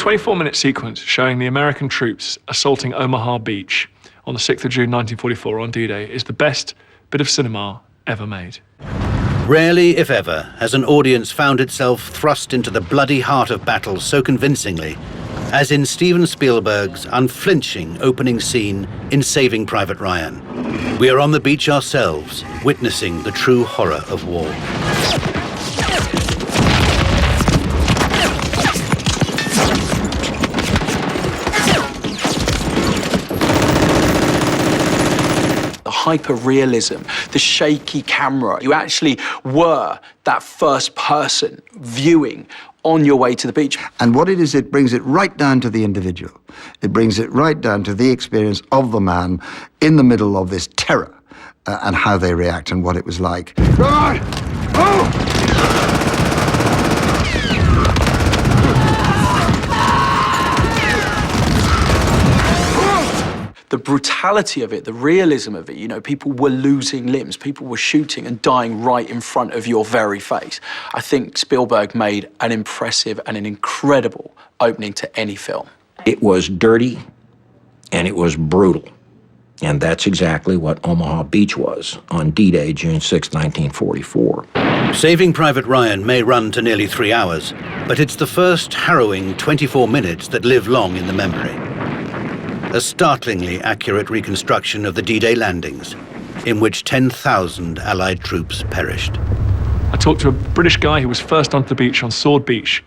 24-minute sequence showing the American troops assaulting Omaha Beach on the 6th of June 1944 on D-Day is the best bit of cinema ever made. Rarely, if ever, has an audience found itself thrust into the bloody heart of battle so convincingly as in Steven Spielberg's unflinching opening scene in Saving Private Ryan. We are on the beach ourselves, witnessing the true horror of war. Hyper-realism, the shaky camera. You actually were that first person viewing on your way to the beach. And what it is, it brings it right down to the individual. It brings it right down to the experience of the man in the middle of this terror and how they react and what it was like. God! Oh! The brutality of it, the realism of it, you know, people were losing limbs, people were shooting and dying right in front of your very face. I think Spielberg made an impressive and an incredible opening to any film. It was dirty and it was brutal. And that's exactly what Omaha Beach was on D-Day, June 6, 1944. Saving Private Ryan may run to nearly 3 hours, but it's the first harrowing 24 minutes that live long in the memory. A startlingly accurate reconstruction of the D-Day landings, in which 10,000 Allied troops perished. I talked to a British guy who was first onto the beach on Sword Beach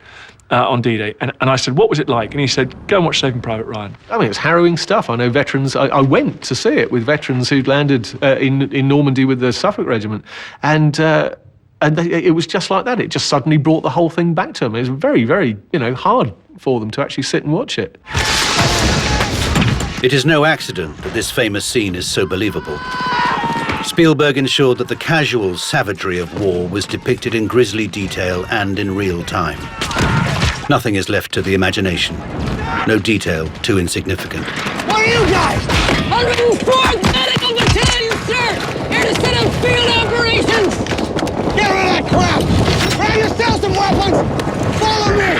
on D-Day, and I said, what was it like? And he said, go and watch Saving Private Ryan. I mean, it was harrowing stuff. I know veterans, I went to see it with veterans who'd landed in Normandy with the Suffolk Regiment, and it was just like that. It just suddenly brought the whole thing back to them. It was very, very, hard for them to actually sit and watch it. It is no accident that this famous scene is so believable. Spielberg ensured that the casual savagery of war was depicted in grisly detail and in real time. Nothing is left to the imagination. No detail too insignificant. What are you guys? 104th Medical Battalion, sir! Here to set up field operations! Get rid of that crap! Grab yourself some weapons! Follow me!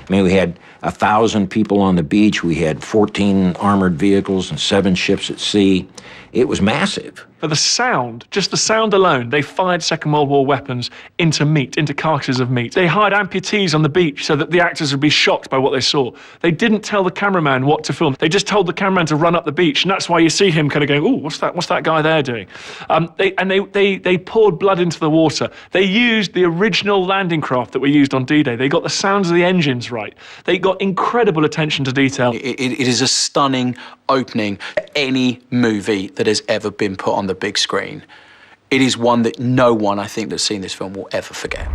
I mean, we had 1,000 people on the beach. We had 14 armored vehicles and 7 ships at sea. It was massive. For the sound, just the sound alone, they fired Second World War weapons into meat, into carcasses of meat. They hired amputees on the beach so that the actors would be shocked by what they saw. They didn't tell the cameraman what to film. They just told the cameraman to run up the beach, and that's why you see him kind of going, "Ooh, what's that guy there doing?" They poured blood into the water. They used the original landing craft that were used on D-Day. They got the sounds of the engines right. They got incredible attention to detail. It is a stunning opening to any movie that has ever been put on the big screen. It is one that no one, I think, that's seen this film will ever forget.